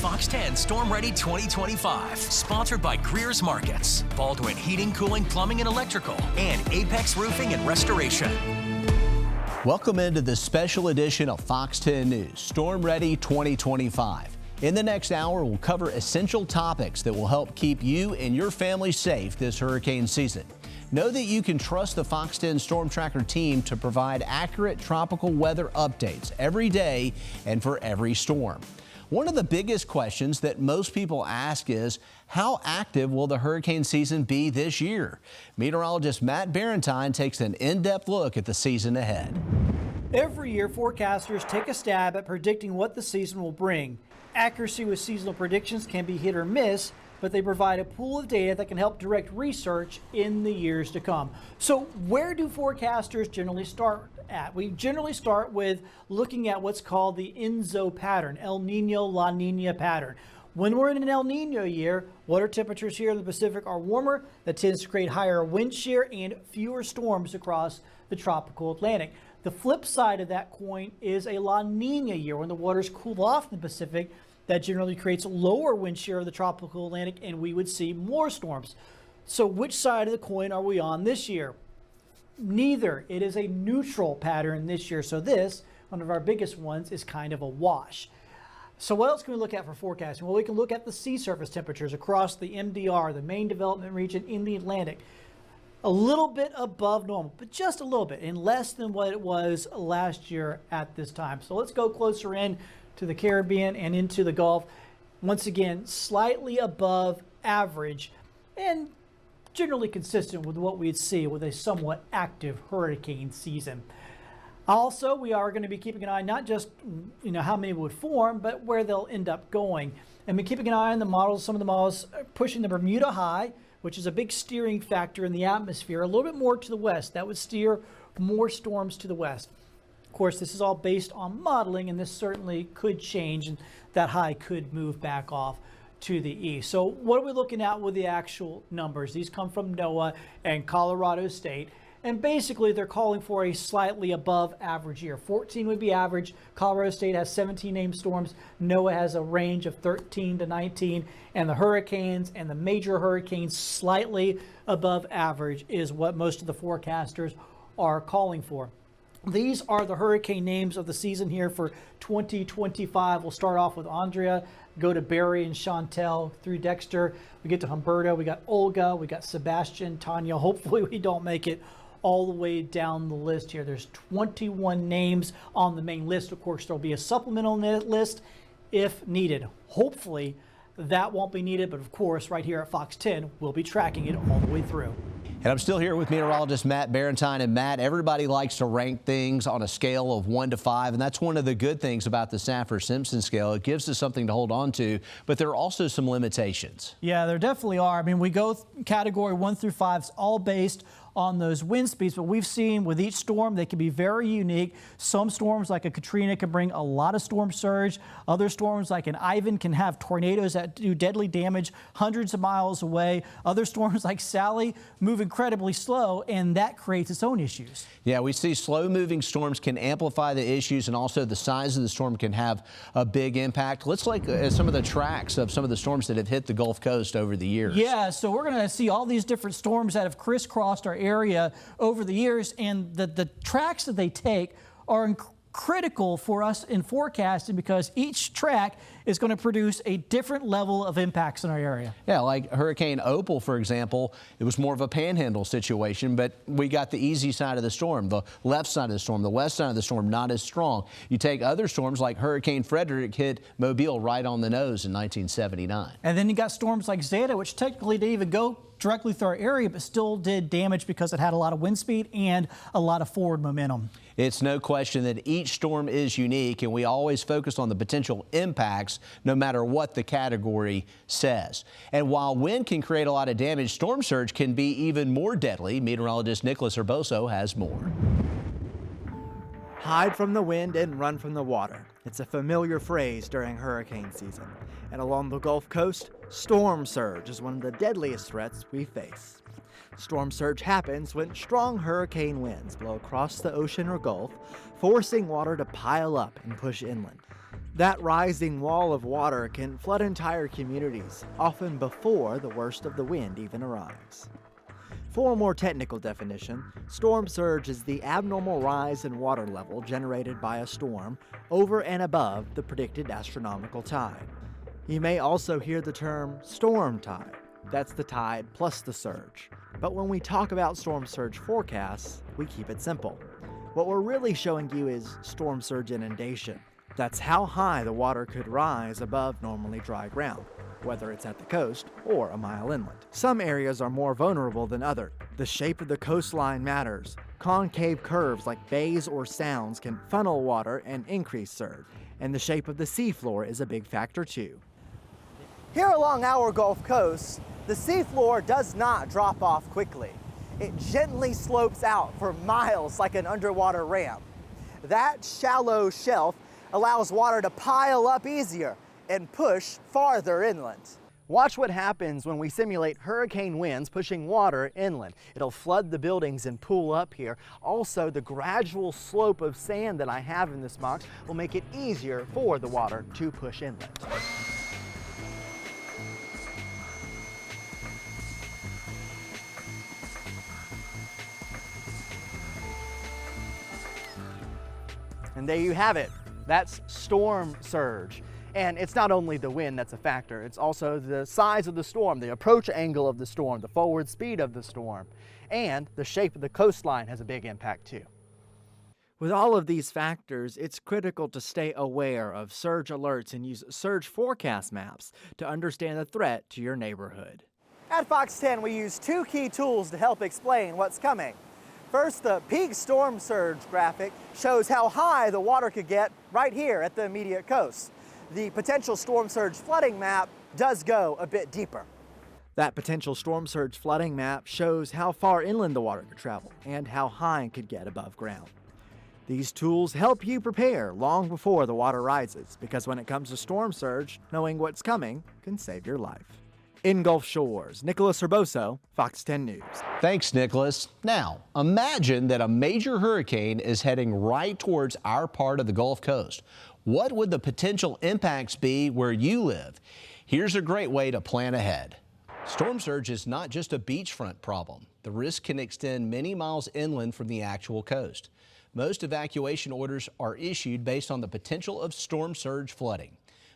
FOX10 Storm Ready 2025, sponsored by Greer's Markets, Baldwin Heating, Cooling, Plumbing, and Electrical, and Apex Roofing and Restoration. Welcome into the special edition of Fox 10 News, Storm Ready 2025. In the next hour, we'll cover essential topics that will help keep you and your family safe this hurricane season. Know that you can trust the FOX10 STORMtracker team to provide accurate tropical weather updates every day and for every storm. One of the biggest questions that most people ask is, how active will the hurricane season be this year? Meteorologist Matt Barentine takes an in-depth look at the season ahead. Every year, forecasters take a stab at predicting what the season will bring. Accuracy with seasonal predictions can be hit or miss, but they provide a pool of data that can help direct research in the years to come. So where do forecasters generally start at? We generally start with looking at what's called the ENSO pattern, El Nino La Nina pattern. When we're in an El Nino year, water temperatures here in the Pacific are warmer. That tends to create higher wind shear and fewer storms across the tropical Atlantic. The flip side of that coin is a La Nina year, when the waters cool off in the Pacific. That generally creates lower wind shear of the tropical Atlantic, and we would see more storms. So which side of the coin are we on this year? Neither. It is a neutral pattern this year. So this, one of our biggest ones, is kind of a wash. So what else can we look at for forecasting? Well, we can look at the sea surface temperatures across the MDR, the main development region in the Atlantic. A little bit above normal, but just a little bit, and less than what it was last year at this time. So let's go closer in to the Caribbean and into the Gulf. Once again, slightly above average and generally consistent with what we'd see with a somewhat active hurricane season. Also, we are going to be keeping an eye not just how many would form, but where they'll end up going. And we're keeping an eye on the models. Some of the models pushing the Bermuda High, which is a big steering factor in the atmosphere, a little bit more to the west. That would steer more storms to the west. Of course, this is all based on modeling, and this certainly could change, and that high could move back off to the east. So what are we looking at with the actual numbers? These come from NOAA and Colorado State, and basically they're calling for a slightly above average year. 14 would be average. Colorado State has 17 named storms. NOAA has a range of 13 to 19, and the hurricanes and the major hurricanes slightly above average is what most of the forecasters are calling for. These are the hurricane names of the season here for 2025. We'll start off with Andrea, go to Barry and Chantel, through Dexter. We get to Humberto, we got Olga, we got Sebastian, Tanya. Hopefully we don't make it all the way down the list here. There's 21 names on the main list. Of course, there'll be a supplemental list if needed. Hopefully that won't be needed, but of course, right here at Fox 10, we'll be tracking it all the way through. And I'm still here with meteorologist Matt Barentine. And Matt, everybody likes to rank things on a scale of 1 to 5, and that's one of the good things about the Saffir-Simpson scale. It gives us something to hold on to, but there are also some limitations. Yeah, there definitely are. I mean, we go category 1 through 5, it's all based on those wind speeds, but we've seen with each storm they can be very unique. Some storms like a Katrina can bring a lot of storm surge. Other storms like an Ivan can have tornadoes that do deadly damage hundreds of miles away. Other storms like Sally move incredibly slow, and that creates its own issues. Yeah, we see slow moving storms can amplify the issues, and also the size of the storm can have a big impact. Let's look at some of the tracks of some of the storms that have hit the Gulf Coast over the years. Yeah, so we're going to see all these different storms that have crisscrossed our area over the years, and the tracks that they take are critical for us in forecasting, because each track is going to produce a different level of impacts in our area. Yeah, like Hurricane Opal, for example, it was more of a panhandle situation, but we got the easy side of the storm, the left side of the storm, the west side of the storm, not as strong. You take other storms like Hurricane Frederick hit Mobile right on the nose in 1979. And then you got storms like Zeta, which technically didn't even go directly through our area, but still did damage because it had a lot of wind speed and a lot of forward momentum. It's no question that each storm is unique, and we always focus on the potential impacts no matter what the category says. And while wind can create a lot of damage, storm surge can be even more deadly. Meteorologist Nicholas Herboso has more. Hide from the wind and run from the water. It's a familiar phrase during hurricane season. And along the Gulf Coast, storm surge is one of the deadliest threats we face. Storm surge happens when strong hurricane winds blow across the ocean or Gulf, forcing water to pile up and push inland. That rising wall of water can flood entire communities, often before the worst of the wind even arrives. For a more technical definition, storm surge is the abnormal rise in water level generated by a storm over and above the predicted astronomical tide. You may also hear the term storm tide. That's the tide plus the surge. But when we talk about storm surge forecasts, we keep it simple. What we're really showing you is storm surge inundation. That's how high the water could rise above normally dry ground, whether it's at the coast or a mile inland. Some areas are more vulnerable than others. The shape of the coastline matters. Concave curves like bays or sounds can funnel water and increase surge, and the shape of the seafloor is a big factor too. Here along our Gulf Coast, the seafloor does not drop off quickly. It gently slopes out for miles like an underwater ramp. That shallow shelf allows water to pile up easier and push farther inland. Watch what happens when we simulate hurricane winds pushing water inland. It'll flood the buildings and pool up here. Also, the gradual slope of sand that I have in this box will make it easier for the water to push inland. And there you have it. That's storm surge. And it's not only the wind that's a factor, it's also the size of the storm, the approach angle of the storm, the forward speed of the storm, and the shape of the coastline has a big impact too. With all of these factors, it's critical to stay aware of surge alerts and use surge forecast maps to understand the threat to your neighborhood. At Fox 10, we use two key tools to help explain what's coming. First, the peak storm surge graphic shows how high the water could get right here at the immediate coast. The potential storm surge flooding map does go a bit deeper. That potential storm surge flooding map shows how far inland the water could travel and how high it could get above ground. These tools help you prepare long before the water rises, because when it comes to storm surge, knowing what's coming can save your life. In Gulf Shores, Nicholas Herboso, Fox 10 News. Thanks, Nicholas. Now, imagine that a major hurricane is heading right towards our part of the Gulf Coast. What would the potential impacts be where you live? Here's a great way to plan ahead. Storm surge is not just a beachfront problem. The risk can extend many miles inland from the actual coast. Most evacuation orders are issued based on the potential of storm surge flooding.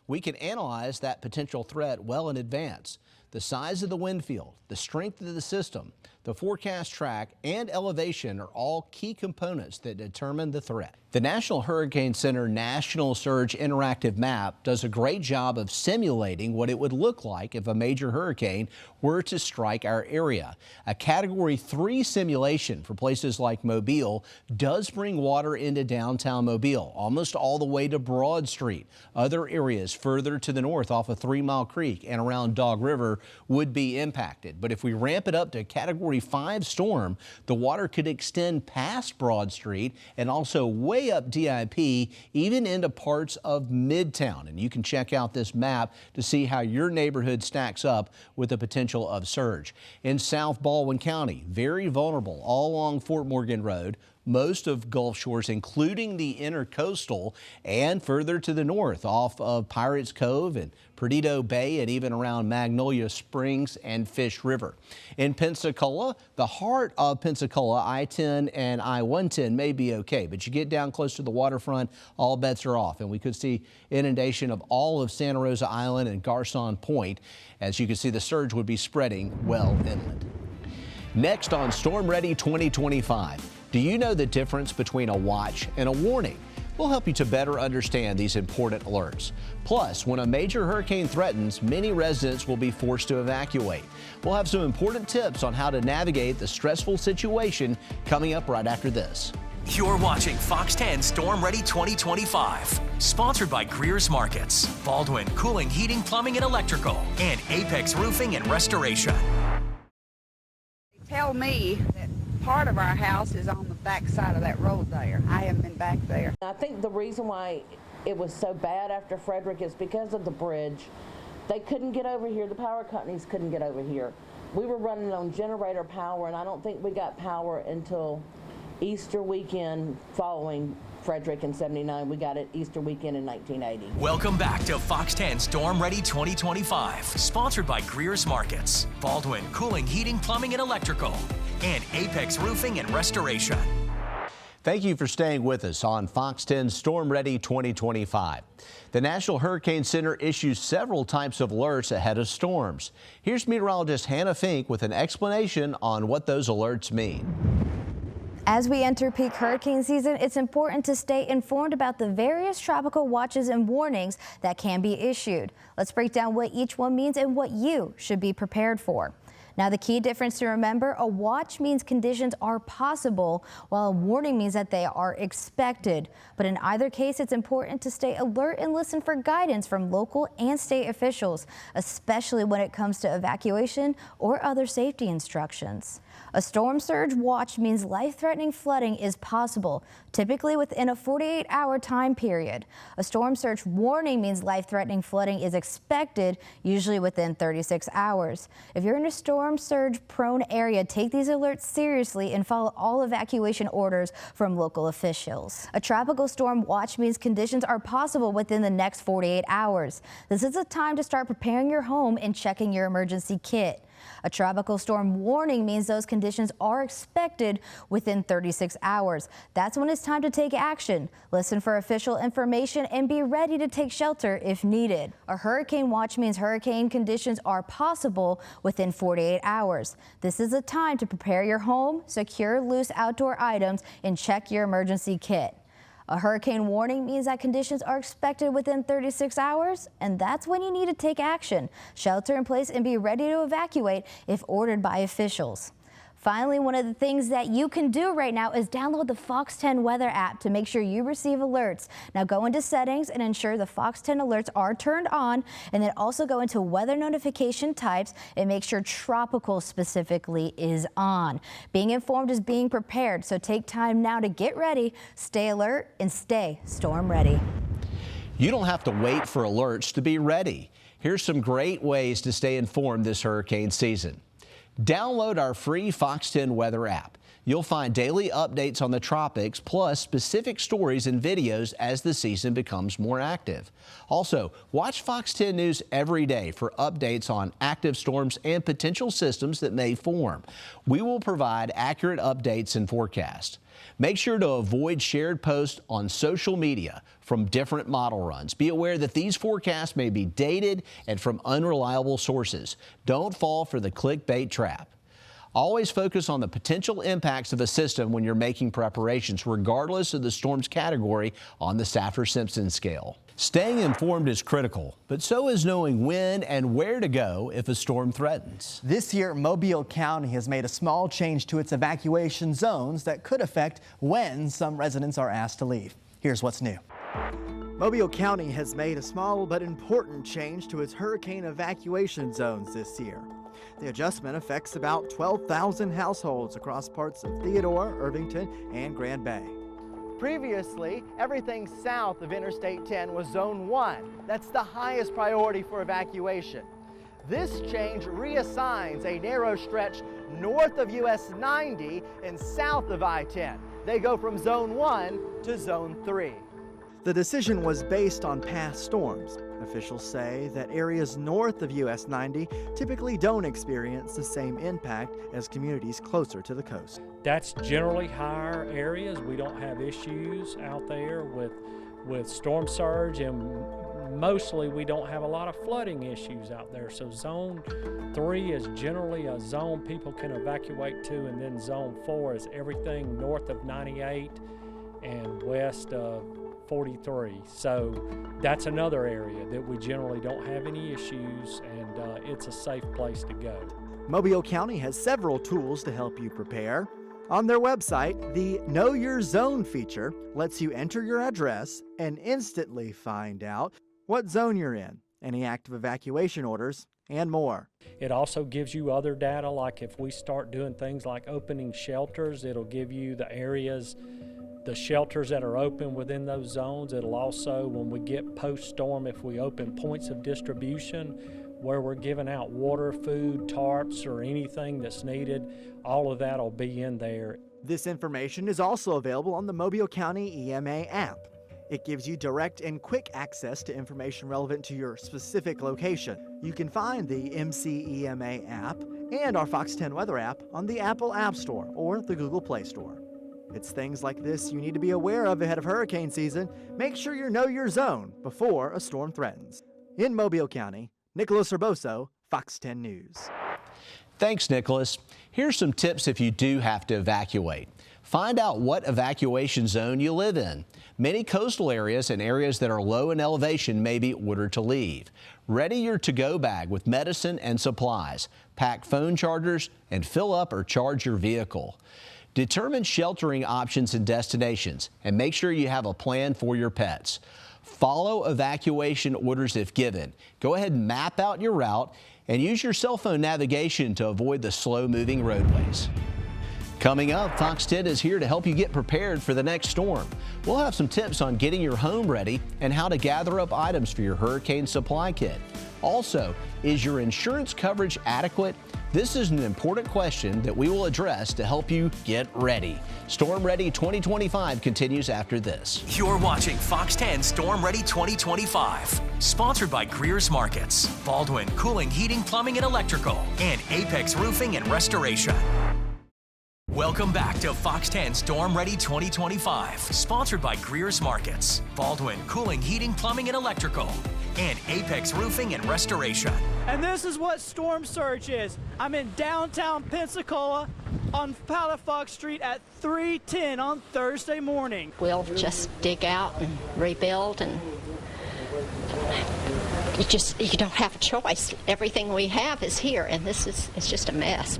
We can analyze that potential threat well in advance. The size of the wind field, the strength of the system, the forecast track, and elevation are all key components that determine the threat. The National Hurricane Center National Surge Interactive Map does a great job of simulating what it would look like if a major hurricane were to strike our area. A Category 3 simulation for places like Mobile does bring water into downtown Mobile, almost all the way to Broad Street. Other areas further to the north off of 3 Mile Creek and around Dog River would be impacted. But if we ramp it up to Category 5 storm, the water could extend past Broad Street and also way up DIP, even into parts of Midtown. And you can check out this map to see how your neighborhood stacks up with the potential of surge. In South Baldwin County, very vulnerable all along Fort Morgan Road. Most of Gulf Shores, including the intercoastal and further to the north off of Pirates Cove and Perdido Bay and even around Magnolia Springs and Fish River. In Pensacola, the heart of Pensacola, I-10 and I-110 may be okay, but you get down close to the waterfront, all bets are off, and we could see inundation of all of Santa Rosa Island and Garcon Point. As you can see, the surge would be spreading well inland. Next on Storm Ready 2025. Do you know the difference between a watch and a warning? We'll help you to better understand these important alerts. Plus, when a major hurricane threatens, many residents will be forced to evacuate. We'll have some important tips on how to navigate the stressful situation coming up right after this. You're watching Fox 10 Storm Ready 2025, sponsored by Greer's Markets, Baldwin Cooling, Heating, Plumbing, and Electrical, and Apex Roofing and Restoration. Tell me that part of our house is on the back side of that road there. I haven't been back there. I think the reason why it was so bad after Frederick is because of the bridge. They couldn't get over here. The power companies couldn't get over here. We were running on generator power, and I don't think we got power until Easter weekend following Frederick in '79. We got it Easter weekend in 1980. Welcome back to Fox 10 Storm Ready 2025, sponsored by Greer's Markets, Baldwin Cooling, Heating, Plumbing, and Electrical, and Apex Roofing and Restoration. Thank you for staying with us on Fox 10 Storm Ready 2025. The National Hurricane Center issues several types of alerts ahead of storms. Here's meteorologist Hannah Fink with an explanation on what those alerts mean. As we enter peak hurricane season, it's important to stay informed about the various tropical watches and warnings that can be issued. Let's break down what each one means and what you should be prepared for. Now, the key difference to remember, a watch means conditions are possible, while a warning means that they are expected. But in either case, it's important to stay alert and listen for guidance from local and state officials, especially when it comes to evacuation or other safety instructions. A storm surge watch means life-threatening flooding is possible, typically within a 48-hour time period. A storm surge warning means life-threatening flooding is expected, usually within 36 hours. If you're in a storm surge-prone area, take these alerts seriously and follow all evacuation orders from local officials. A tropical storm watch means conditions are possible within the next 48 hours. This is a time to start preparing your home and checking your emergency kit. A tropical storm warning means those conditions are expected within 36 hours. That's when it's time to take action. Listen for official information and be ready to take shelter if needed. A hurricane watch means hurricane conditions are possible within 48 hours. This is a time to prepare your home, secure loose outdoor items, and check your emergency kit. A hurricane warning means that conditions are expected within 36 hours, and that's when you need to take action. Shelter in place and be ready to evacuate if ordered by officials. Finally, one of the things that you can do right now is download the FOX10 Weather app to make sure you receive alerts. Now go into settings and ensure the FOX10 alerts are turned on, and then also go into weather notification types and make sure tropical specifically is on. Being informed is being prepared, so take time now to get ready, stay alert, and stay storm ready. You don't have to wait for alerts to be ready. Here's some great ways to stay informed this hurricane season. Download our free Fox 10 Weather app. You'll find daily updates on the tropics, plus specific stories and videos as the season becomes more active. Also, watch Fox 10 News every day for updates on active storms and potential systems that may form. We will provide accurate updates and forecasts. Make sure to avoid shared posts on social media from different model runs. Be aware that these forecasts may be dated and from unreliable sources. Don't fall for the clickbait trap. Always focus on the potential impacts of a system when you're making preparations, regardless of the storm's category on the Saffir-Simpson scale. Staying informed is critical, but so is knowing when and where to go if a storm threatens. This year, Mobile County has made a small change to its evacuation zones that could affect when some residents are asked to leave. Here's what's new. Mobile County has made a small but important change to its hurricane evacuation zones this year. The adjustment affects about 12,000 households across parts of Theodore, Irvington, and Grand Bay. Previously, everything south of Interstate 10 was Zone 1. That's the highest priority for evacuation. This change reassigns a narrow stretch north of US 90 and south of I-10. They go from Zone 1 to Zone 3. The decision was based on past storms. Officials say that areas north of US 90 typically don't experience the same impact as communities closer to the coast. That's generally higher areas. We don't have issues out there with storm surge, and mostly we don't have a lot of flooding issues out there. So Zone 3 is generally a zone people can evacuate to, and then Zone 4 is everything north of 98 and west of 43. So that's another area that we generally don't have any issues, and it's a safe place to go. Mobile County has several tools to help you prepare. On their website, the Know Your Zone feature lets you enter your address and instantly find out what zone you're in, any active evacuation orders, and more. It also gives you other data, like if we start doing things like opening shelters, it'll give you the areas, the shelters that are open within those zones. It'll also, when we get post-storm, if we open points of distribution where we're giving out water, food, tarps, or anything that's needed, all of that will be in there. This information is also available on the Mobile County EMA app. It gives you direct and quick access to information relevant to your specific location. You can find the MCEMA app and our Fox 10 Weather app on the Apple App Store or the Google Play Store. It's things like this you need to be aware of ahead of hurricane season. Make sure you know your zone before a storm threatens. In Mobile County, Nicholas Urboso, Fox 10 News. Thanks, Nicholas. Here's some tips if you do have to evacuate. Find out what evacuation zone you live in. Many coastal areas and areas that are low in elevation may be ordered to leave. Ready your to-go bag with medicine and supplies. Pack phone chargers and fill up or charge your vehicle. Determine sheltering options and destinations, and make sure you have a plan for your pets. Follow evacuation orders if given. Go ahead and map out your route and use your cell phone navigation to avoid the slow-moving roadways. Coming up, Fox 10 is here to help you get prepared for the next storm. We'll have some tips on getting your home ready and how to gather up items for your hurricane supply kit. Also, is your insurance coverage adequate? This is an important question that we will address to help you get ready. Storm Ready 2025 continues after this. You're watching Fox 10 Storm Ready 2025, sponsored by Greer's Markets, Baldwin Cooling, Heating, Plumbing, and Electrical, and Apex Roofing and Restoration. Welcome back to Fox 10 Storm Ready 2025, sponsored by Greer's Markets, Baldwin Cooling, Heating, Plumbing, and Electrical, and Apex Roofing and Restoration. And this is what storm surge is. I'm in downtown Pensacola on Palafox Street at 3:10 on Thursday morning. We'll just dig out and rebuild, and you don't have a choice. Everything we have is here, and it's just a mess.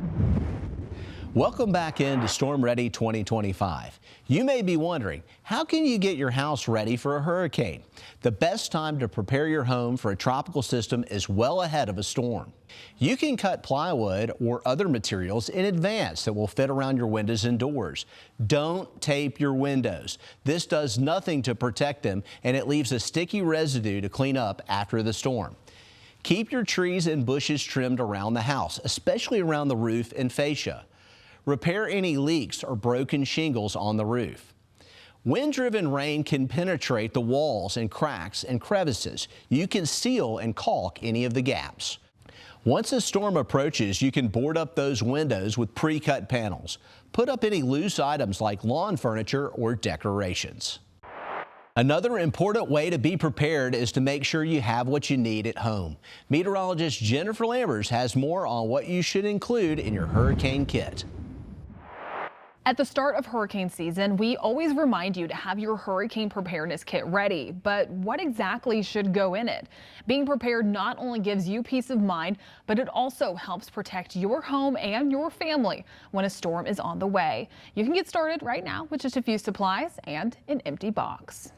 Welcome back into Storm Ready 2025. You may be wondering, how can you get your house ready for a hurricane? The best time to prepare your home for a tropical system is well ahead of a storm. You can cut plywood or other materials in advance that will fit around your windows and doors. Don't tape your windows. This does nothing to protect them, and it leaves a sticky residue to clean up after the storm. Keep your trees and bushes trimmed around the house, especially around the roof and fascia. Repair any leaks or broken shingles on the roof. Wind-driven rain can penetrate the walls and cracks and crevices. You can seal and caulk any of the gaps. Once a storm approaches, you can board up those windows with pre-cut panels. Put up any loose items like lawn furniture or decorations. Another important way to be prepared is to make sure you have what you need at home. Meteorologist Jennifer Lambers has more on what you should include in your hurricane kit. At the start of hurricane season, we always remind you to have your hurricane preparedness kit ready, but what exactly should go in it? Being prepared not only gives you peace of mind, but it also helps protect your home and your family when a storm is on the way. You can get started right now with just a few supplies and an empty box.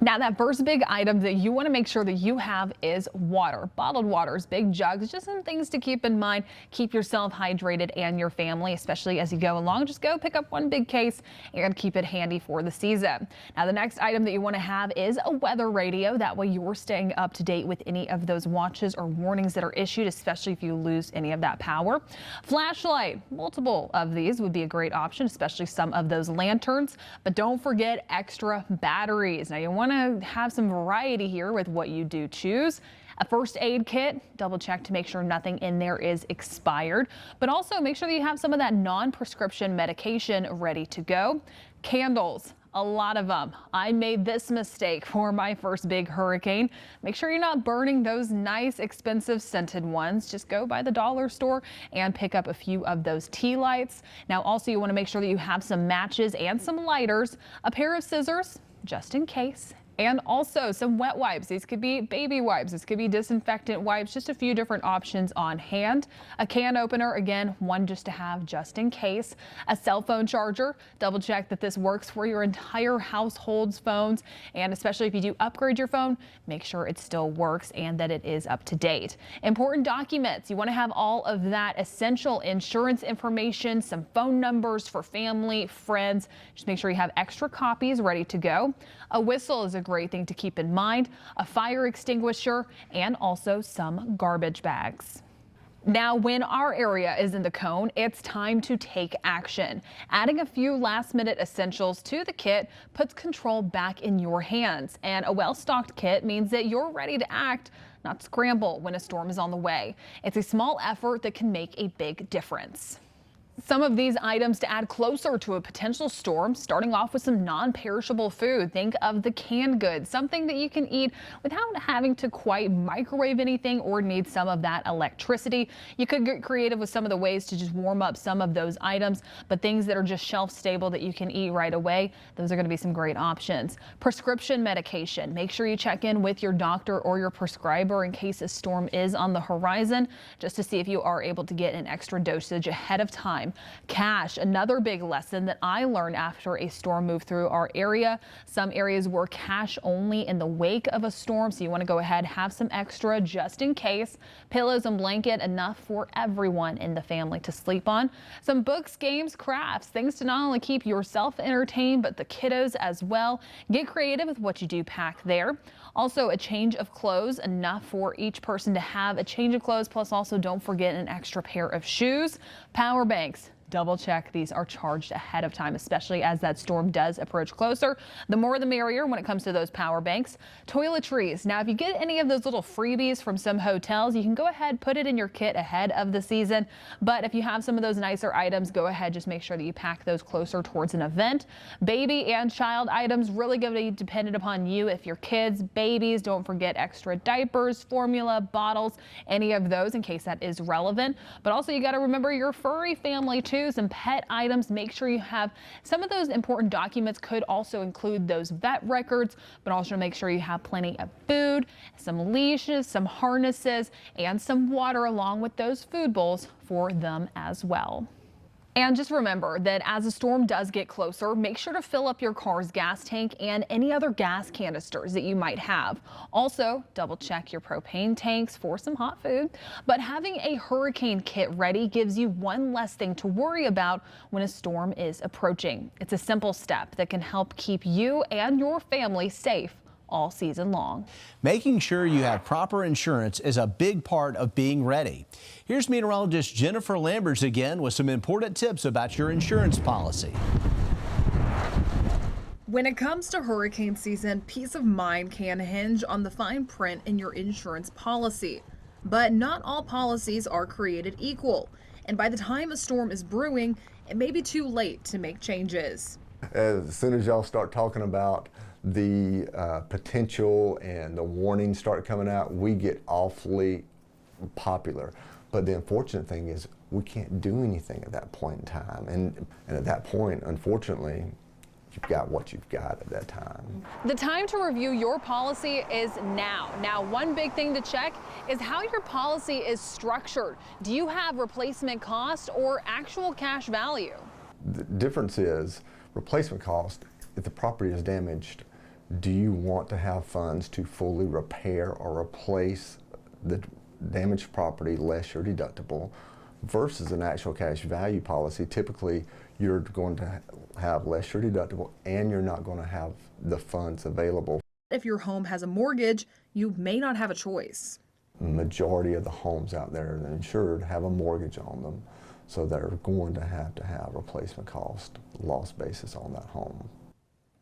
Now, that first big item that you want to make sure that you have is water. Bottled waters, big jugs, just some things to keep in mind. Keep yourself hydrated and your family, especially as you go along. Just go pick up one big case and keep it handy for the season. Now, the next item that you want to have is a weather radio. That way you're staying up to date with any of those watches or warnings that are issued, especially if you lose any of that power. Flashlight, multiple of these would be a great option, especially some of those lanterns. But don't forget extra batteries. Now, you want to have some variety here with what you do choose. A first aid kit, double check to make sure nothing in there is expired, but also make sure that you have some of that non-prescription medication ready to go. Candles, a lot of them. I made this mistake for my first big hurricane. Make sure you're not burning those nice, expensive scented ones. Just go by the dollar store and pick up a few of those tea lights. Now, also you want to make sure that you have some matches and some lighters, a pair of scissors, just in case, and also some wet wipes. These could be baby wipes, this could be disinfectant wipes, just a few different options on hand. A can opener, again, one just to have just in case. A cell phone charger, double check that this works for your entire household's phones, and especially if you do upgrade your phone, make sure it still works and that it is up to date. Important documents, you want to have all of that essential insurance information, some phone numbers for family, friends. Just make sure you have extra copies ready to go. A whistle is a great thing to keep in mind, a fire extinguisher, and also some garbage bags. Now, when our area is in the cone, it's time to take action. Adding a few last-minute essentials to the kit puts control back in your hands. And a well-stocked kit means that you're ready to act, not scramble when a storm is on the way. It's a small effort that can make a big difference. Some of these items to add closer to a potential storm, starting off with some non-perishable food. Think of the canned goods, something that you can eat without having to quite microwave anything or need some of that electricity. You could get creative with some of the ways to just warm up some of those items, but things that are just shelf stable that you can eat right away, those are going to be some great options. Prescription medication. Make sure you check in with your doctor or your prescriber in case a storm is on the horizon, just to see if you are able to get an extra dosage ahead of time. Cash, another big lesson that I learned after a storm moved through our area. Some areas were cash only in the wake of a storm, so you want to go ahead, have some extra just in case. Pillows and blanket, enough for everyone in the family to sleep on. Some books, games, crafts, things to not only keep yourself entertained, but the kiddos as well. Get creative with what you do pack there. Also, a change of clothes, enough for each person to have a change of clothes, plus also don't forget an extra pair of shoes. Power banks. Double check these are charged ahead of time, especially as that storm does approach closer. The more the merrier when it comes to those power banks. Toiletries. Now, if you get any of those little freebies from some hotels, you can go ahead, put it in your kit ahead of the season. But if you have some of those nicer items, go ahead, just make sure that you pack those closer towards an event. Baby and child items, really going to be dependent upon you. If your kids, babies, don't forget extra diapers, formula, bottles, any of those in case that is relevant. But also you got to remember your furry family too. Some pet items. Make sure you have some of those important documents. Could also include those vet records, but also make sure you have plenty of food, some leashes, some harnesses, and some water along with those food bowls for them as well. And just remember that as a storm does get closer, make sure to fill up your car's gas tank and any other gas canisters that you might have. Also, double check your propane tanks for some hot food. But having a hurricane kit ready gives you one less thing to worry about when a storm is approaching. It's a simple step that can help keep you and your family safe all season long. Making sure you have proper insurance is a big part of being ready. Here's meteorologist Jennifer Lamberts again with some important tips about your insurance policy. When it comes to hurricane season, peace of mind can hinge on the fine print in your insurance policy. But not all policies are created equal. And by the time a storm is brewing, it may be too late to make changes. As soon as y'all start talking about the potential and the warnings start coming out, we get awfully popular. But the unfortunate thing is we can't do anything at that point in time. And at that point, unfortunately, you've got what you've got at that time. The time to review your policy is now. Now, one big thing to check is how your policy is structured. Do you have replacement cost or actual cash value? The difference is replacement cost. If the property is damaged, do you want to have funds to fully repair or replace the damaged property less your deductible versus an actual cash value policy? Typically, you're going to have less your deductible and you're not going to have the funds available. If your home has a mortgage, you may not have a choice. The majority of the homes out there that are insured have a mortgage on them, so they're going to have replacement cost loss basis on that home.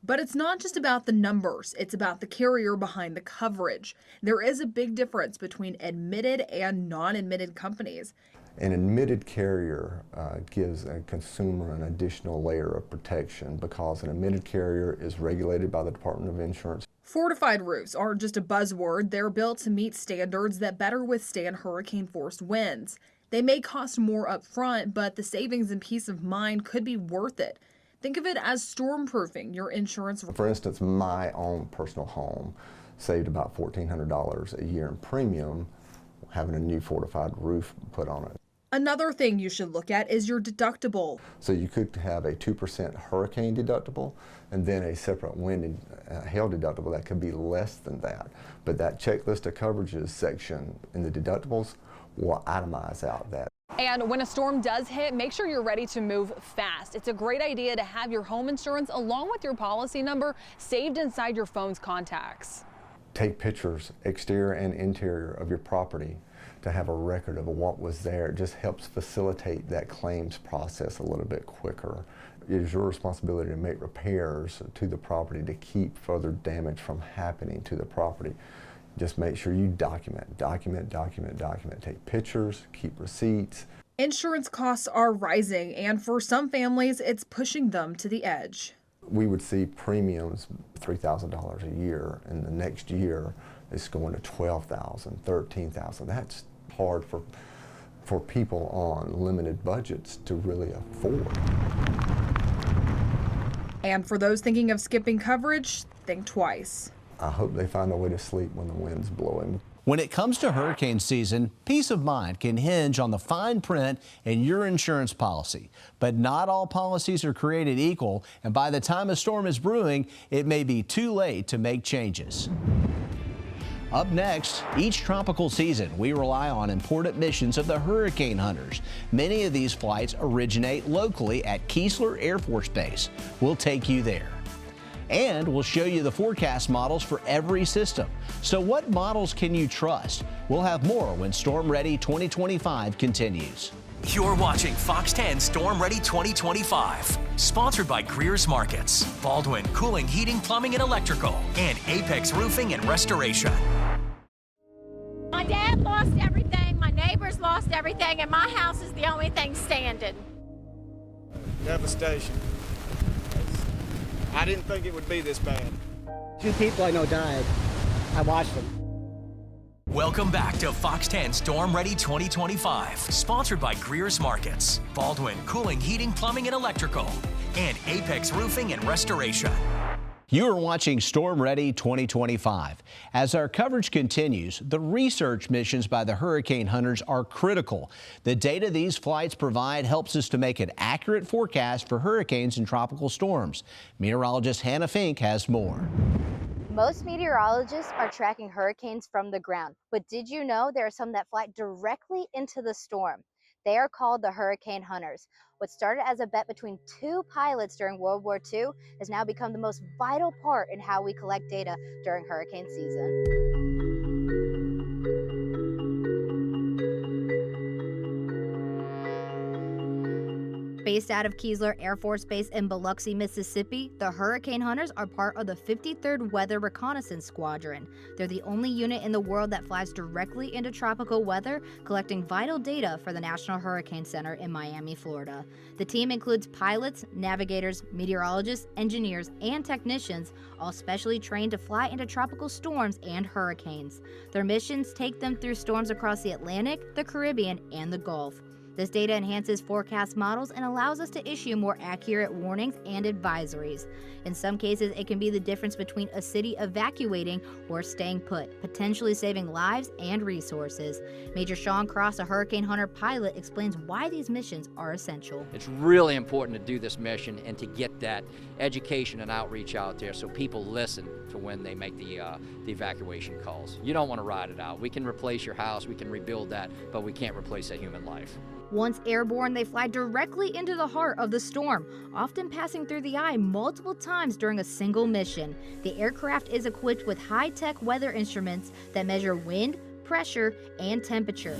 But it's not just about the numbers, it's about the carrier behind the coverage. There is a big difference between admitted and non-admitted companies. An admitted carrier gives a consumer an additional layer of protection because an admitted carrier is regulated by the Department of Insurance. Fortified roofs aren't just a buzzword, they're built to meet standards that better withstand hurricane-force winds. They may cost more up front, but the savings and peace of mind could be worth it. Think of it as storm-proofing your insurance. For instance, my own personal home saved about $1,400 a year in premium having a new fortified roof put on it. Another thing you should look at is your deductible. So you could have a 2% hurricane deductible and then a separate wind and hail deductible that could be less than that. But that checklist of coverages section in the deductibles will itemize out that. And when a storm does hit, make sure you're ready to move fast. It's a great idea to have your home insurance along with your policy number saved inside your phone's contacts. Take pictures, exterior and interior, of your property. to have a record of what was there. It just helps facilitate that claims process a little bit quicker. It is your responsibility to make repairs to the property to keep further damage from happening to the property. Just make sure you document. Take pictures, keep receipts. Insurance costs are rising, and for some families, it's pushing them to the edge. We would see premiums $3,000 a year, and the next year it's going to $12,000, $13,000. That's hard for people on limited budgets to really afford. And for those thinking of skipping coverage, think twice. I hope they find a way to sleep when the wind's blowing. When it comes to hurricane season, peace of mind can hinge on the fine print in your insurance policy. But not all policies are created equal, and by the time a storm is brewing, it may be too late to make changes. Up next, each tropical season, we rely on important missions of the hurricane hunters. Many of these flights originate locally at Keesler Air Force Base. We'll take you there. And we'll show you the forecast models for every system. So what models can you trust? We'll have more when Storm Ready 2025 continues. You're watching Fox 10 Storm Ready 2025, sponsored by Greer's Markets, Baldwin Cooling, Heating, Plumbing, and Electrical, and Apex Roofing and Restoration. My dad lost everything, my neighbors lost everything, and my house is the only thing standing. Devastation. I didn't think it would be this bad. 2 people I know died. I watched them. Welcome back to Fox 10 Storm Ready 2025, sponsored by Greer's Markets, Baldwin Cooling, Heating, Plumbing, and Electrical, and Apex Roofing and Restoration. You are watching Storm Ready 2025. As our coverage continues, the research missions by the hurricane hunters are critical. The data these flights provide helps us to make an accurate forecast for hurricanes and tropical storms. Meteorologist Hannah Fink has more. Most meteorologists are tracking hurricanes from the ground, but did you know there are some that fly directly into the storm? They are called the hurricane hunters. What started as a bet between 2 pilots during World War II has now become the most vital part in how we collect data during hurricane season. Based out of Keesler Air Force Base in Biloxi, Mississippi, the Hurricane Hunters are part of the 53rd Weather Reconnaissance Squadron. They're the only unit in the world that flies directly into tropical weather, collecting vital data for the National Hurricane Center in Miami, Florida. The team includes pilots, navigators, meteorologists, engineers, and technicians, all specially trained to fly into tropical storms and hurricanes. Their missions take them through storms across the Atlantic, the Caribbean, and the Gulf. This data enhances forecast models and allows us to issue more accurate warnings and advisories. In some cases, it can be the difference between a city evacuating or staying put, potentially saving lives and resources. Major Sean Cross, a hurricane hunter pilot, explains why these missions are essential. It's really important to do this mission and to get that education and outreach out there so people listen to when they make the evacuation calls. You don't want to ride it out. We can replace your house, we can rebuild that, but we can't replace a human life. Once airborne, they fly directly into the heart of the storm, often passing through the eye multiple times during a single mission. The aircraft is equipped with high-tech weather instruments that measure wind, pressure, and temperature.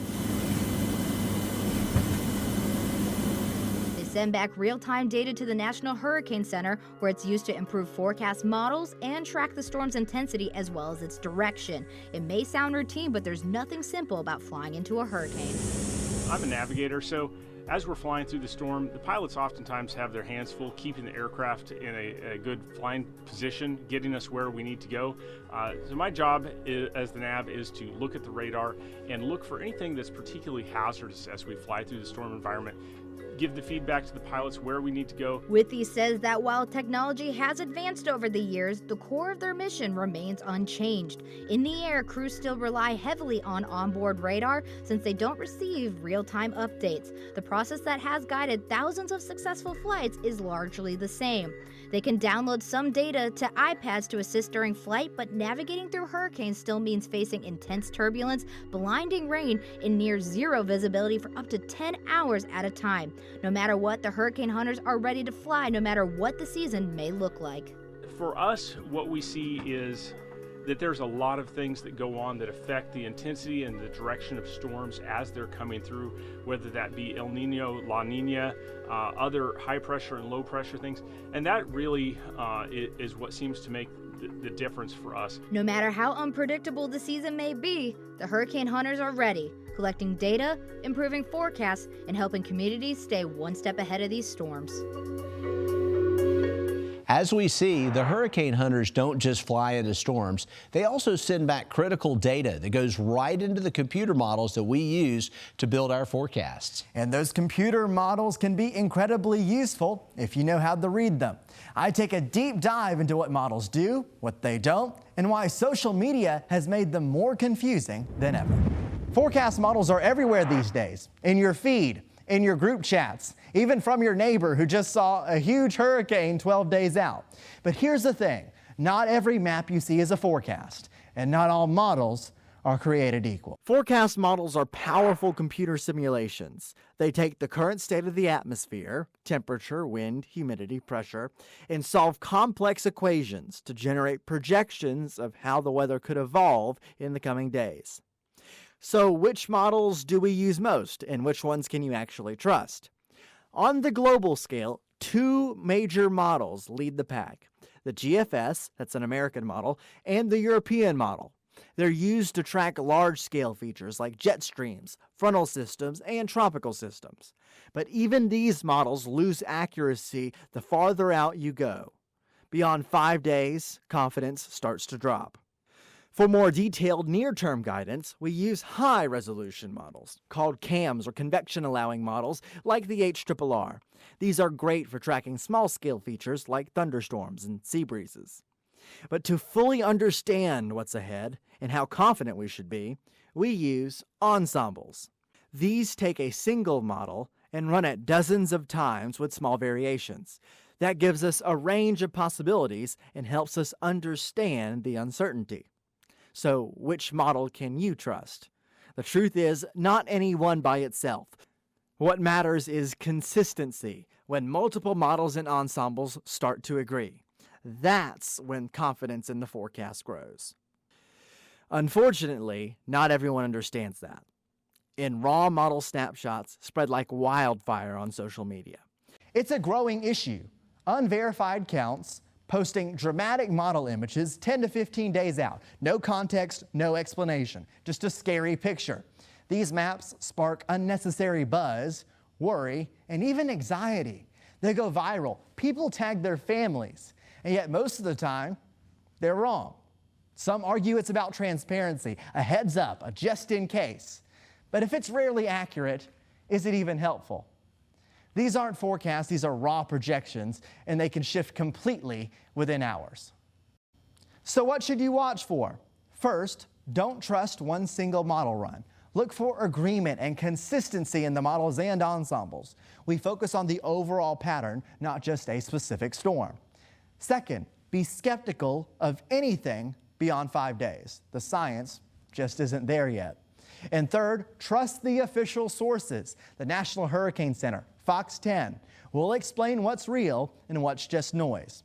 They send back real-time data to the National Hurricane Center, where it's used to improve forecast models and track the storm's intensity as well as its direction. It may sound routine, but there's nothing simple about flying into a hurricane. I'm a navigator, so as we're flying through the storm, the pilots oftentimes have their hands full keeping the aircraft in a good flying position, getting us where we need to go. So my job as the nav is to look at the radar and look for anything that's particularly hazardous as we fly through the storm environment. Give the feedback to the pilots where we need to go. Withy says that while technology has advanced over the years, the core of their mission remains unchanged. In the air, crews still rely heavily on onboard radar since they don't receive real-time updates. The process that has guided thousands of successful flights is largely the same. They can download some data to iPads to assist during flight, but navigating through hurricanes still means facing intense turbulence, blinding rain, and near zero visibility for up to 10 hours at a time. No matter what, the hurricane hunters are ready to fly no matter what the season may look like. For us, what we see is that there's a lot of things that go on that affect the intensity and the direction of storms as they're coming through, whether that be El Nino, La Nina, other high pressure and low pressure things. And that really is what seems to make the difference for us. No matter how unpredictable the season may be, the hurricane hunters are ready, collecting data, improving forecasts, and helping communities stay one step ahead of these storms. As we see, the hurricane hunters don't just fly into storms. They also send back critical data that goes right into the computer models that we use to build our forecasts. And those computer models can be incredibly useful if you know how to read them. I take a deep dive into what models do, what they don't, and why social media has made them more confusing than ever. Forecast models are everywhere these days, in your feed, in your group chats, even from your neighbor who just saw a huge hurricane 12 days out. But here's the thing, not every map you see is a forecast, and not all models are created equal. Forecast models are powerful computer simulations. They take the current state of the atmosphere, temperature, wind, humidity, pressure, and solve complex equations to generate projections of how the weather could evolve in the coming days. So which models do we use most, and which ones can you actually trust? On the global scale, two major models lead the pack. The GFS, that's an American model, and the European model. They're used to track large-scale features like jet streams, frontal systems, and tropical systems. But even these models lose accuracy the farther out you go. Beyond 5 days, confidence starts to drop. For more detailed near-term guidance, we use high-resolution models, called CAMs or convection-allowing models, like the HRRR. These are great for tracking small-scale features like thunderstorms and sea breezes. But to fully understand what's ahead and how confident we should be, we use ensembles. These take a single model and run it dozens of times with small variations. That gives us a range of possibilities and helps us understand the uncertainty. So which model can you trust? The truth is, not any one by itself. What matters is consistency, when multiple models and ensembles start to agree. That's when confidence in the forecast grows. Unfortunately, not everyone understands that. And raw model snapshots spread like wildfire on social media. It's a growing issue. Unverified counts posting dramatic model images 10 to 15 days out. No context, no explanation, just a scary picture. These maps spark unnecessary buzz, worry, and even anxiety. They go viral. People tag their families, and yet most of the time, they're wrong. Some argue it's about transparency, a heads up, a just in case. But if it's rarely accurate, is it even helpful? These aren't forecasts, these are raw projections, and they can shift completely within hours. So what should you watch for? First, don't trust one single model run. Look for agreement and consistency in the models and ensembles. We focus on the overall pattern, not just a specific storm. Second, be skeptical of anything beyond 5 days. The science just isn't there yet. And third, trust the official sources. The National Hurricane Center, FOX10, will explain what's real and what's just noise.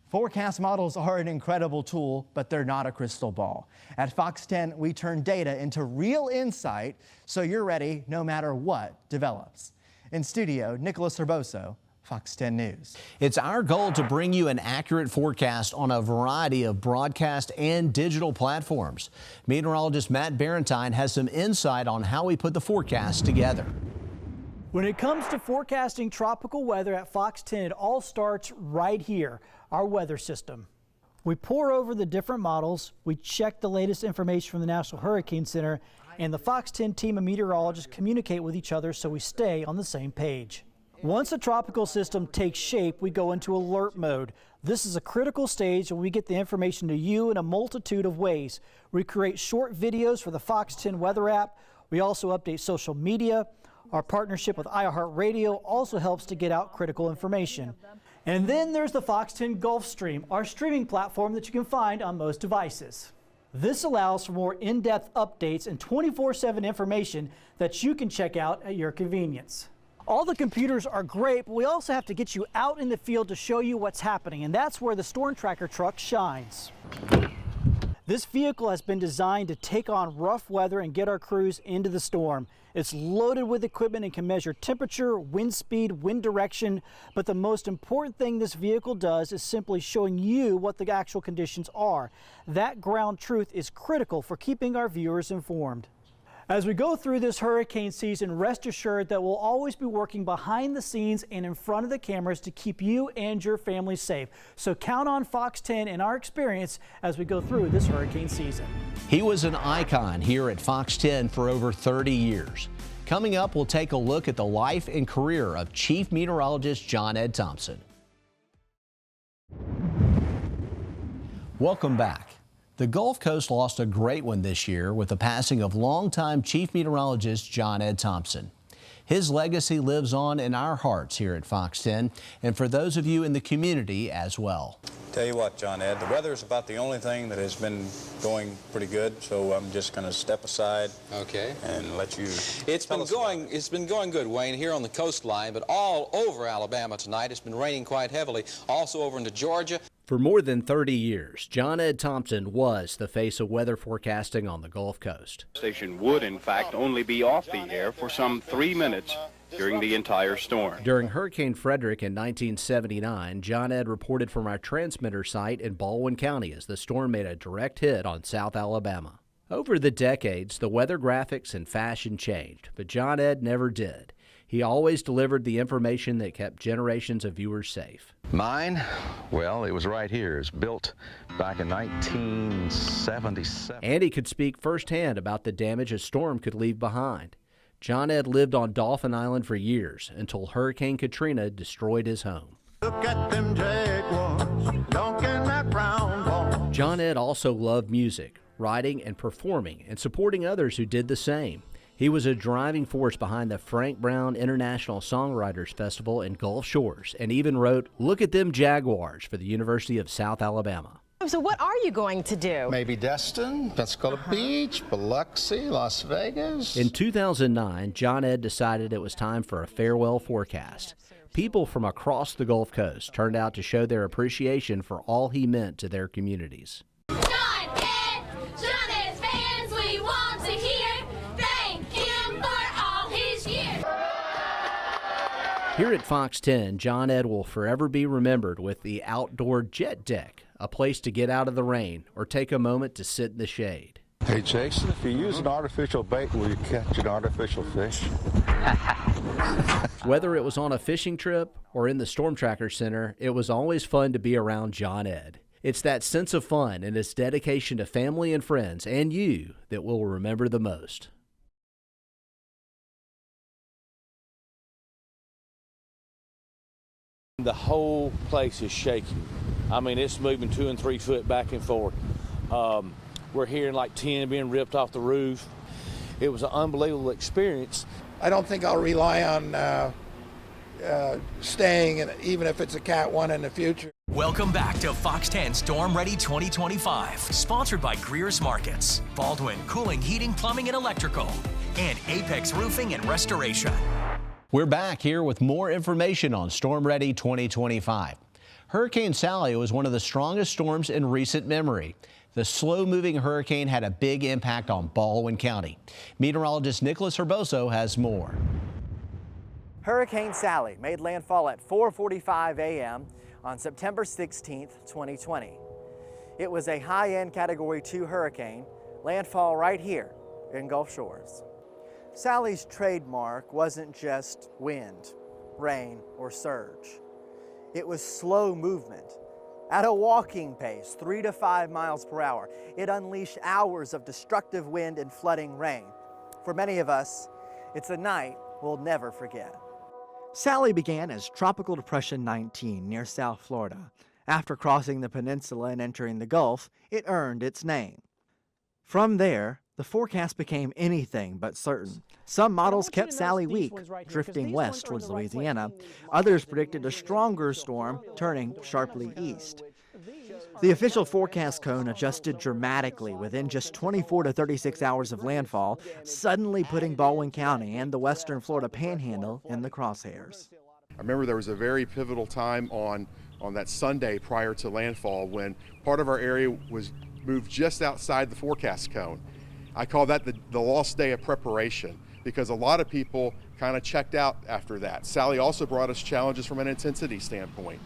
Forecast models are an incredible tool, but they're not a crystal ball. At FOX10, we turn data into real insight so you're ready no matter what develops. In studio, Nicholas Herboso, Fox 10 News. It's our goal to bring you an accurate forecast on a variety of broadcast and digital platforms. Meteorologist Matt Barentine has some insight on how we put the forecast together. When it comes to forecasting tropical weather at Fox 10, it all starts right here, our weather system. We pour over the different models, we check the latest information from the National Hurricane Center, and the Fox 10 team of meteorologists communicate with each other so we stay on the same page. Once a tropical system takes shape, we go into alert mode. This is a critical stage when we get the information to you in a multitude of ways. We create short videos for the Fox 10 weather app. We also update social media. Our partnership with iHeartRadio also helps to get out critical information. And then there's the Fox 10 Gulf Stream, our streaming platform that you can find on most devices. This allows for more in-depth updates and 24/7 information that you can check out at your convenience. All the computers are great, but we also have to get you out in the field to show you what's happening, and that's where the STORMtracker truck shines. This vehicle has been designed to take on rough weather and get our crews into the storm. It's loaded with equipment and can measure temperature, wind speed, wind direction. But the most important thing this vehicle does is simply showing you what the actual conditions are. That ground truth is critical for keeping our viewers informed. As we go through this hurricane season, rest assured that we'll always be working behind the scenes and in front of the cameras to keep you and your family safe. So count on Fox 10 and our experience as we go through this hurricane season. He was an icon here at Fox 10 for over 30 years. Coming up, we'll take a look at the life and career of Chief Meteorologist John Ed Thompson. Welcome back. The Gulf Coast lost a great one this year with the passing of longtime Chief Meteorologist John Ed Thompson. His legacy lives on in our hearts here at Fox 10 and for those of you in the community as well. Tell you what, John Ed, the weather is about the only thing that has been going pretty good, so I'm just going to step aside and let you It's been going good, Wayne, here on the coastline, but all over Alabama tonight. It's been raining quite heavily, also over into Georgia. For more than 30 years, John Ed Thompson was the face of weather forecasting on the Gulf Coast. The station would, in fact, only be off the air for some 3 minutes during the entire storm. During Hurricane Frederick in 1979, John Ed reported from our transmitter site in Baldwin County as the storm made a direct hit on South Alabama. Over the decades, the weather graphics and fashion changed, but John Ed never did. He always delivered the information that kept generations of viewers safe. Mine? Well, it was right here. It was built back in 1977. And he could speak firsthand about the damage a storm could leave behind. John Ed lived on Dolphin Island for years until Hurricane Katrina destroyed his home. Look at them jaguars, donking that brown ball. John Ed also loved music, writing and performing, and supporting others who did the same. He was a driving force behind the Frank Brown International Songwriters Festival in Gulf Shores and even wrote "Look at Them Jaguars" for the University of South Alabama. So what are you going to do? Maybe Destin, Pensacola Beach, Biloxi, Las Vegas. In 2009, John Ed decided it was time for a farewell forecast. People from across the Gulf Coast turned out to show their appreciation for all he meant to their communities. Here at Fox 10, John Ed will forever be remembered with the outdoor jet deck, a place to get out of the rain or take a moment to sit in the shade. Hey, Jason, if you use an artificial bait, will you catch an artificial fish? Whether it was on a fishing trip or in the STORMtracker Center, it was always fun to be around John Ed. It's that sense of fun and his dedication to family and friends and you that we'll remember the most. The whole place is shaking. I mean, it's moving 2 and 3 foot back and forth. We're hearing like tin being ripped off the roof. It was an unbelievable experience. I don't think I'll rely on staying, even if it's a Cat 1 in the future. Welcome back to Fox 10 Storm Ready 2025, sponsored by Greer's Markets, Baldwin Cooling, Heating, Plumbing, and Electrical, and Apex Roofing and Restoration. We're back here with more information on Storm Ready 2025. Hurricane Sally was one of the strongest storms in recent memory. The slow-moving hurricane had a big impact on Baldwin County. Meteorologist Nicholas Herboso has more. Hurricane Sally made landfall at 4:45 a.m. on September 16, 2020. It was a high-end Category 2 hurricane, landfall right here in Gulf Shores. Sally's trademark wasn't just wind, rain, or surge. It was slow movement. At a walking pace, 3 to 5 miles per hour, it unleashed hours of destructive wind and flooding rain. For many of us, it's a night we'll never forget. Sally began as Tropical Depression 19 near South Florida. After crossing the peninsula and entering the Gulf, it earned its name. From there, the forecast became anything but certain. Some models kept Sally weak, drifting west towards Louisiana. Others predicted a stronger storm, turning sharply east. The official forecast cone adjusted dramatically within just 24 to 36 hours of landfall, suddenly putting Baldwin County and the western Florida panhandle in the crosshairs. I remember there was a very pivotal time on that Sunday prior to landfall when part of our area was moved just outside the forecast cone. I call that the lost day of preparation, because a lot of people kind of checked out after that. Sally also brought us challenges from an intensity standpoint.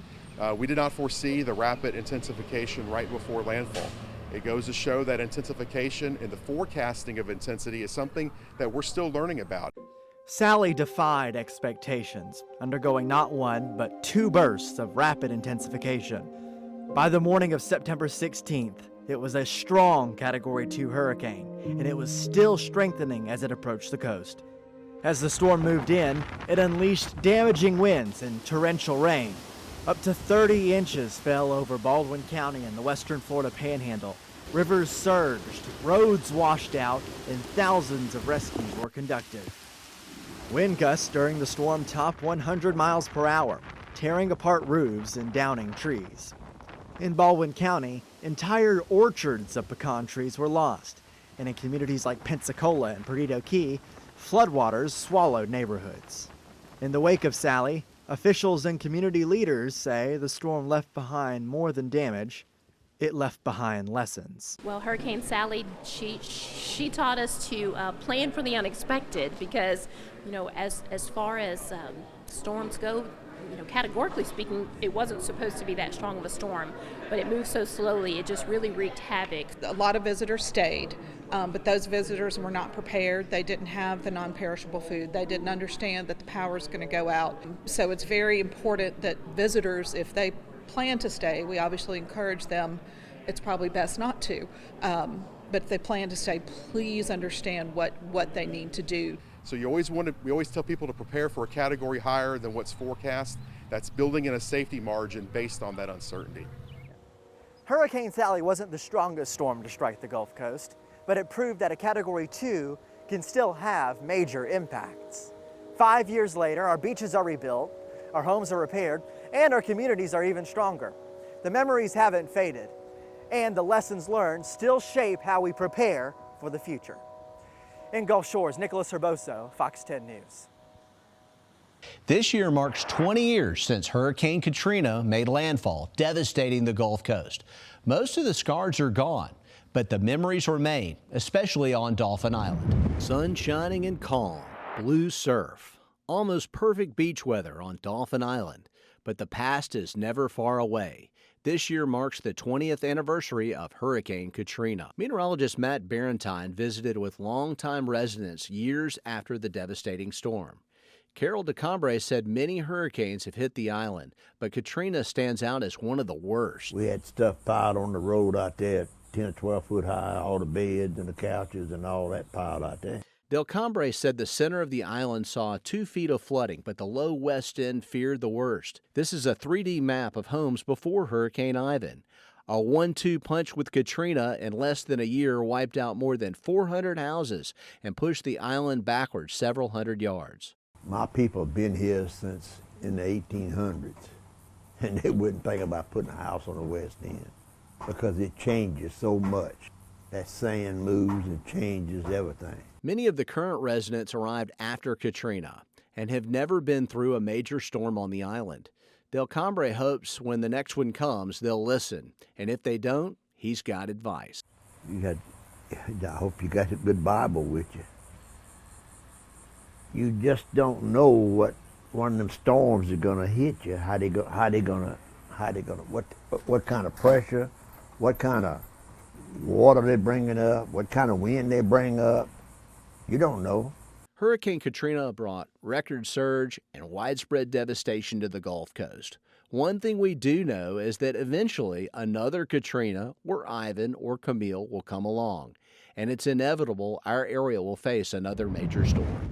We did not foresee the rapid intensification right before landfall. It goes to show that intensification and the forecasting of intensity is something that we're still learning about. Sally defied expectations, undergoing not one, but 2 bursts of rapid intensification. By the morning of September 16th, it was a strong Category 2 hurricane, and it was still strengthening as it approached the coast. As the storm moved in, it unleashed damaging winds and torrential rain. Up to 30 inches fell over Baldwin County and the western Florida Panhandle. Rivers surged, roads washed out, and thousands of rescues were conducted. Wind gusts during the storm topped 100 miles per hour, tearing apart roofs and downing trees. In Baldwin County, entire orchards of pecan trees were lost, and in communities like Pensacola and Perdido Key, floodwaters swallowed neighborhoods. In the wake of Sally, officials and community leaders say the storm left behind more than damage. It left behind lessons. Well, Hurricane Sally, she taught us to plan for the unexpected, because, you know, as far as storms go, you know, categorically speaking, it wasn't supposed to be that strong of a storm, but it moved so slowly, it just really wreaked havoc. A lot of visitors stayed, but those visitors were not prepared. They didn't have the non-perishable food. They didn't understand that the power is going to go out. So it's very important that visitors, if they plan to stay, we obviously encourage them. It's probably best not to, but if they plan to stay, please understand what they need to do. So we always tell people to prepare for a category higher than what's forecast. That's building in a safety margin based on that uncertainty. Hurricane Sally wasn't the strongest storm to strike the Gulf Coast, but it proved that a Category 2 can still have major impacts. 5 years later, our beaches are rebuilt, our homes are repaired, and our communities are even stronger. The memories haven't faded, and the lessons learned still shape how we prepare for the future. In Gulf Shores, Nicholas Herboso, Fox 10 News. This year marks 20 years since Hurricane Katrina made landfall, devastating the Gulf Coast. Most of the scars are gone, but the memories remain, especially on Dolphin Island. Sun shining and calm, blue surf, almost perfect beach weather on Dolphin Island. But the past is never far away. This year marks the 20th anniversary of Hurricane Katrina. Meteorologist Matt Barentine visited with longtime residents years after the devastating storm. Carol DeCambre said many hurricanes have hit the island, but Katrina stands out as one of the worst. We had stuff piled on the road out there, 10 or 12 foot high, all the beds and the couches and all that piled out there. DeCambre said the center of the island saw 2 feet of flooding, but the low west end feared the worst. This is a 3D map of homes before Hurricane Ivan. A 1-2 punch with Katrina in less than a year wiped out more than 400 houses and pushed the island backwards several hundred yards. My people have been here since in the 1800s, and they wouldn't think about putting a house on the west end because it changes so much. That sand moves and changes everything. Many of the current residents arrived after Katrina and have never been through a major storm on the island. DeCambre hopes when the next one comes, they'll listen. And if they don't, he's got advice. I hope you got a good Bible with you. You just don't know what one of them storms is going to hit you. What kind of pressure, what kind of water they're bringing up, what kind of wind they bring up. You don't know. Hurricane Katrina brought record surge and widespread devastation to the Gulf Coast. One thing we do know is that eventually another Katrina or Ivan or Camille will come along, and it's inevitable our area will face another major storm.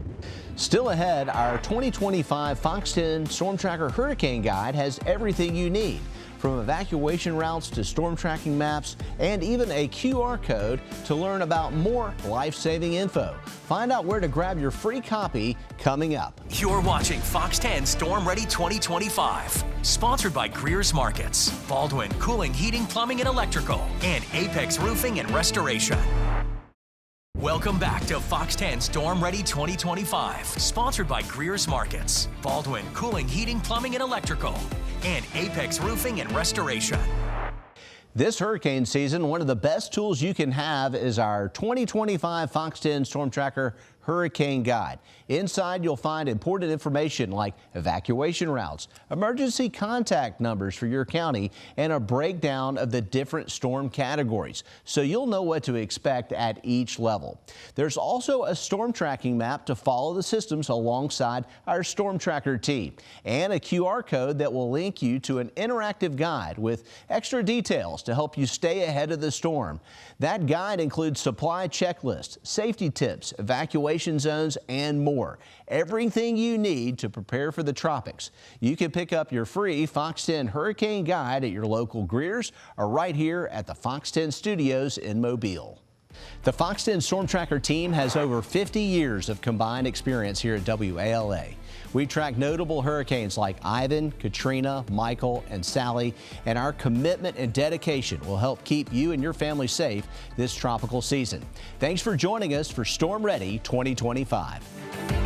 Still ahead, our 2025 FOX10 STORMtracker Hurricane Guide has everything you need, from evacuation routes to storm tracking maps and even a QR code to learn about more life-saving info. Find out where to grab your free copy coming up. You're watching FOX10 Storm Ready 2025, sponsored by Greer's Markets, Baldwin Cooling, Heating, Plumbing, and Electrical, and Apex Roofing and Restoration. Welcome back to FOX10 Storm Ready 2025, sponsored by Greer's Markets, Baldwin Cooling, Heating, Plumbing, and Electrical, and Apex Roofing and Restoration. This hurricane season, one of the best tools you can have is our 2025 FOX10 STORMtracker Hurricane Guide. Inside, you'll find important information like evacuation routes, emergency contact numbers for your county, and a breakdown of the different storm categories, so you'll know what to expect at each level. There's also a storm tracking map to follow the systems alongside our STORMtracker team, and a QR code that will link you to an interactive guide with extra details to help you stay ahead of the storm. That guide includes supply checklists, safety tips, evacuation zones, and more. Everything you need to prepare for the tropics. You can pick up your free FOX10 Hurricane Guide at your local Greers or right here at the FOX10 Studios in Mobile. The FOX10 STORMtracker team has over 50 years of combined experience here at WALA. We track notable hurricanes like Ivan, Katrina, Michael, and Sally, and our commitment and dedication will help keep you and your family safe this tropical season. Thanks for joining us for Storm Ready 2025.